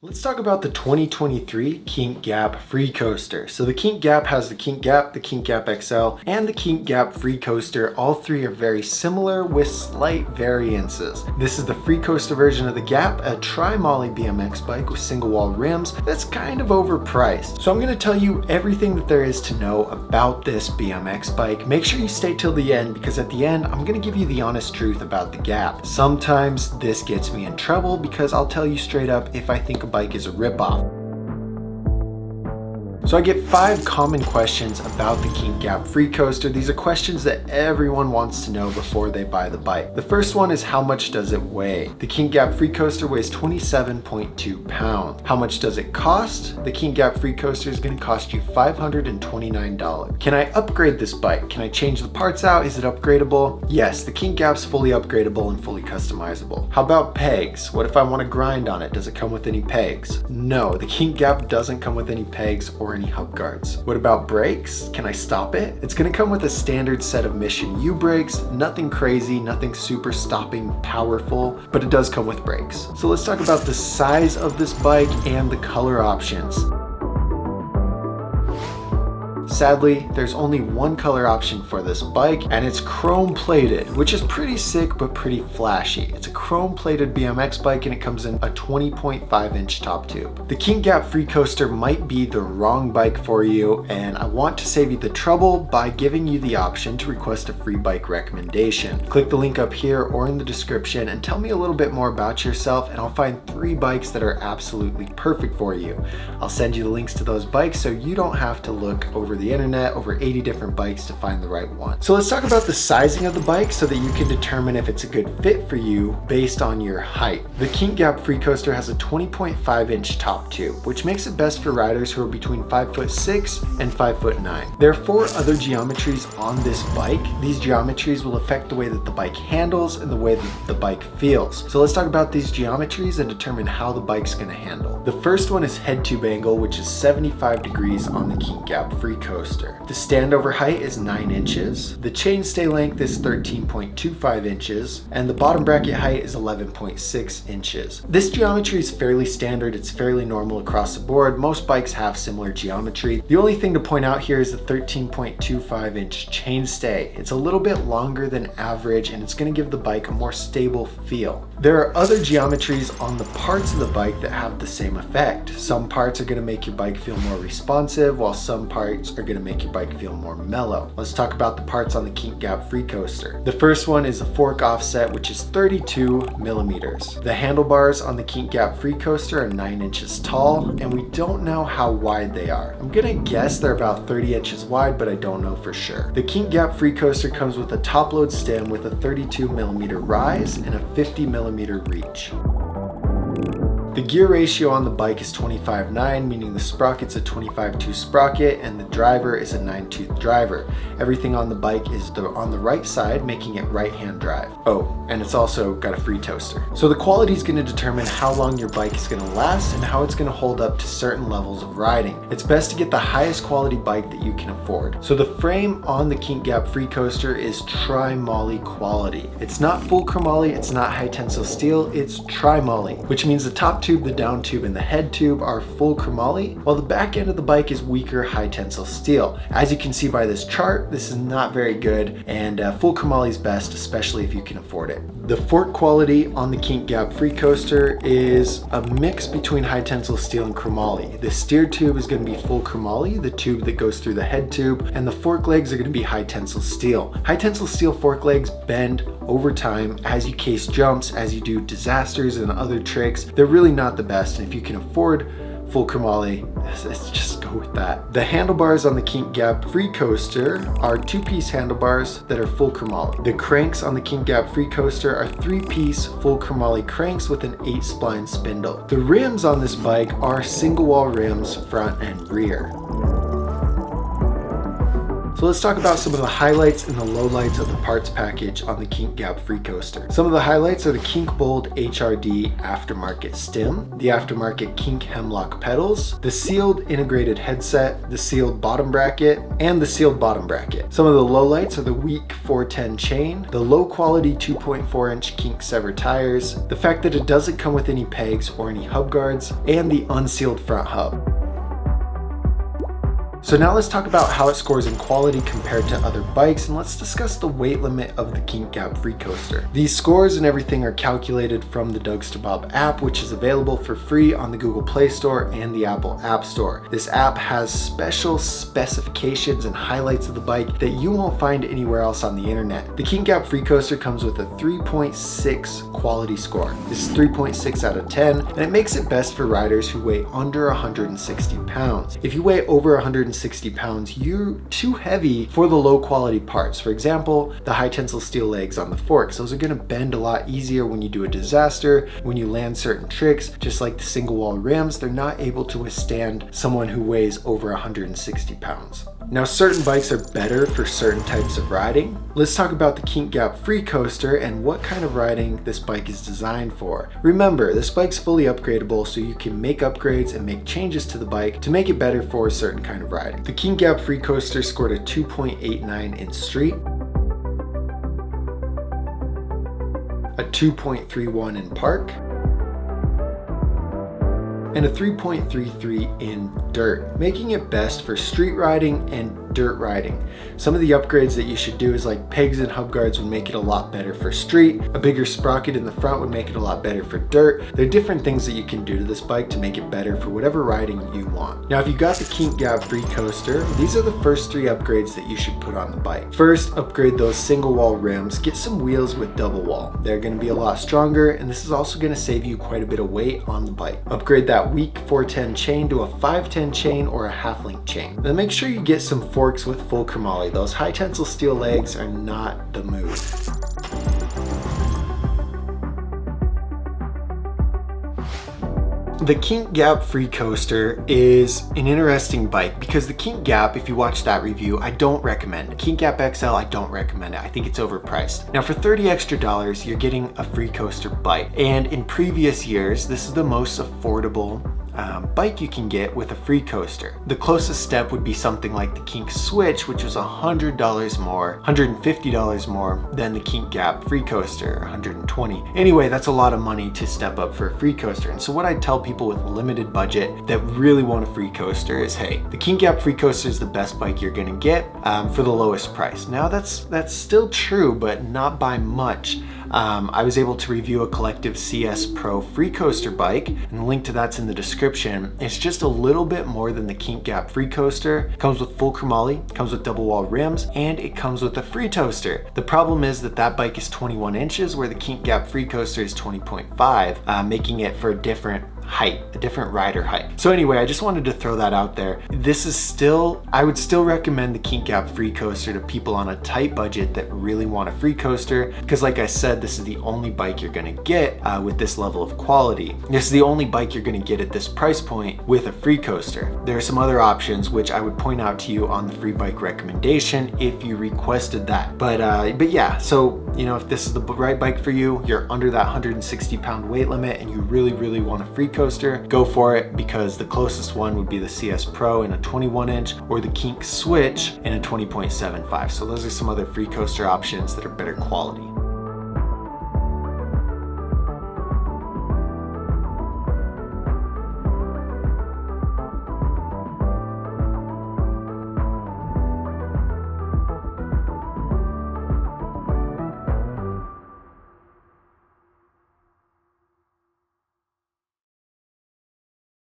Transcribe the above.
Let's talk about the 2023 Kink Gap Free Coaster. So the Kink Gap has the Kink Gap, the Kink Gap XL, and the Kink Gap Free Coaster. All three are very similar with slight variances. This is the Free Coaster version of the Gap, a CHROMOLY BMX bike with single wall rims that's kind of overpriced. So I'm going to tell you everything that there is to know about this BMX bike. Make sure you stay till the end because at the end I'm going to give you the honest truth about the Gap. Sometimes this gets me in trouble because I'll tell you straight up if I think a bike is a ripoff. So I get 5 common questions about the Kink Gap Free Coaster. These are questions that everyone wants to know before they buy the bike. The first one is how much does it weigh? The Kink Gap Free Coaster weighs 27.2 pounds. How much does it cost? The Kink Gap Free Coaster is going to cost you $529. Can I upgrade this bike? Can I change the parts out? Is it upgradable? Yes, the Kink Gap's fully upgradable and fully customizable. How about pegs? What if I want to grind on it? Does it come with any pegs? No, the Kink Gap doesn't come with any pegs or any hub guards. What about brakes? Can I stop it? It's going to come with a standard set of Mission U brakes, nothing crazy, nothing super stopping powerful, but it does come with brakes. So let's talk about the size of this bike and the color options. Sadly, there's only one color option for this bike, and it's chrome plated, which is pretty sick but pretty flashy. It's a chrome plated BMX bike and it comes in a 20.5 inch top tube. The Kink Gap Free Coaster might be the wrong bike for you, and I want to save you the trouble by giving you the option to request a free bike recommendation. Click the link up here or in the description and tell me a little bit more about yourself, and I'll find 3 bikes that are absolutely perfect for you. I'll send you the links to those bikes so you don't have to look over the internet over 80 different bikes to find the right one. So let's talk about the sizing of the bike so that you can determine if it's a good fit for you based on your height. The Kink Gap Free Coaster has a 20.5 inch top tube, which makes it best for riders who are between 5'6" and 5'9". There are 4 other geometries on this bike. These geometries will affect the way that the bike handles and the way that the bike feels. So let's talk about these geometries and determine how the bike's going to handle. The first one is head tube angle, which is 75 degrees on the Kink Gap Free Coaster. The standover height is 9 inches, the chainstay length is 13.25 inches, and the bottom bracket height is 11.6 inches. This geometry is fairly standard, it's fairly normal across the board. Most bikes have similar geometry. The only thing to point out here is the 13.25 inch chainstay. It's a little bit longer than average and it's going to give the bike a more stable feel. There are other geometries on the parts of the bike that have the same effect. Some parts are going to make your bike feel more responsive, while some parts are going to make your bike feel more mellow. Let's talk about the parts on the Kink Gap Free Coaster. The first one is the fork offset, which is 32 millimeters. The handlebars on the Kink Gap Free Coaster are 9 inches tall, and we don't know how wide they are. I'm gonna guess they're about 30 inches wide, but I don't know for sure. The Kink Gap Free Coaster comes with a top load stem with a 32 millimeter rise and a 50 millimeter reach. The gear ratio on the bike is 25/9, meaning the sprocket's a 25/2 sprocket and the driver is a 9-tooth driver. Everything on the bike is on the right side, making it right-hand drive. Oh, and it's also got a free toaster. So the quality is going to determine how long your bike is going to last and how it's going to hold up to certain levels of riding. It's best to get the highest quality bike that you can afford. So the frame on the Kink Gap Free Coaster is CHROMOLY quality. It's not full chromoly, it's not high tensile steel, it's CHROMOLY, which means the top tube, the down tube, and the head tube are full chromoly, while the back end of the bike is weaker high tensile steel. As you can see by this chart, this is not very good, and full chromoly is best, especially if you can afford it. The fork quality on the Kink Gap Free Coaster is a mix between high tensile steel and chromoly. The steer tube is going to be full chromoly, the tube that goes through the head tube, and the fork legs are going to be high tensile steel. High tensile steel fork legs bend over time as you case jumps, as you do disasters and other tricks. They're really not the best, and if you can afford full chromoly, let's just go with that. The handlebars on the Kink Gap Free Coaster are 2-piece handlebars that are full chromoly. The cranks on the Kink Gap Free Coaster are 3-piece full chromoly cranks with an 8-spline spindle. The rims on this bike are single wall rims front and rear. So So let's talk about some of the highlights and the lowlights of the parts package on the Kink Gap FREECOASTER. Some of the highlights are the Kink Bold HRD aftermarket stem, the aftermarket Kink Hemlock pedals, the sealed integrated headset, the sealed bottom bracket, and the sealed bottom bracket. Some of the lowlights are the weak 410 chain, the low quality 2.4-inch Kink Sever tires, the fact that it doesn't come with any pegs or any hub guards, and the unsealed front hub. So now let's talk about how it scores in quality compared to other bikes, and let's discuss the weight limit of the Kink Gap FREECOASTER. These scores and everything are calculated from the Dougsterbob app, which is available for free on the Google Play Store and the Apple App Store. This app has special specifications and highlights of the bike that you won't find anywhere else on the internet. The Kink Gap FREECOASTER comes with a 3.6 quality score. This is 3.6 out of 10, and it makes it best for riders who weigh under 160 pounds. If you weigh over 160 pounds, you're too heavy for the low quality parts. For example, the high tensile steel legs on the forks. Those are going to bend a lot easier when you do a disaster, when you land certain tricks. Just like the single wall rims, they're not able to withstand someone who weighs over 160 pounds. Now, certain bikes are better for certain types of riding. Let's talk about the Kink Gap FREECOASTER and what kind of riding this bike is designed for. Remember, this bike's fully upgradable, so you can make upgrades and make changes to the bike to make it better for a certain kind of riding. The Kink Gap FREECOASTER scored a 2.89 in street, a 2.31 in park, and a 3.33 in dirt, making it best for street riding and dirt riding. Some of the upgrades that you should do is like pegs and hub guards would make it a lot better for street. A bigger sprocket in the front would make it a lot better for dirt. There are different things that you can do to this bike to make it better for whatever riding you want. Now, if you got the Kink Gap FREECOASTER, these are the first 3 upgrades that you should put on the bike. First, upgrade those single wall rims. Get some wheels with double wall. They're going to be a lot stronger, and this is also going to save you quite a bit of weight on the bike. Upgrade that weak 410 chain to a 510 chain or a half-link chain. Then make sure you get some forks with full chromoly. Those high tensile steel legs are not the move. The Kink Gap FREECOASTER is an interesting bike because the Kink Gap, if you watch that review, I don't recommend it. Kink Gap XL, I don't recommend it. I think it's overpriced. Now, for $30 extra, you're getting a FREECOASTER bike. And in previous years, this is the most affordable bike you can get with a FREECOASTER. The closest step would be something like the Kink Switch, which was $100 more, $150 more than the Kink Gap FREECOASTER, $120. Anyway, that's a lot of money to step up for a FREECOASTER. And so what I tell people with a limited budget that really want a FREECOASTER is, hey, the Kink Gap FREECOASTER is the best bike you're gonna get for the lowest price. Now that's still true, but not by much. I was able to review a Collective CS Pro FREECOASTER bike, and the link to that's in the description. It's just a little bit more than the Kink Gap FREECOASTER. It comes with full chromoly, comes with double wall rims, and it comes with a FREECOASTER. The problem is that bike is 21 inches, where the Kink Gap FREECOASTER is 20.5, making it for a different height, a different rider height. So anyway, I just wanted to throw that out there. This is still, I would still recommend the Kink Gap FREECOASTER to people on a tight budget that really want a FREECOASTER, because like I said, this is the only bike you're gonna get with this level of quality. This is the only bike you're gonna get at this price point with a FREECOASTER. There are some other options which I would point out to you on the free bike recommendation if you requested that. But yeah, so you know, if this is the right bike for you, you're under that 160 pound weight limit and you really want a FREECOASTER, go for it, because the closest one would be the CS Pro in a 21 inch or the Kink Switch in a 20.75. So those are some other FREECOASTER options that are better quality.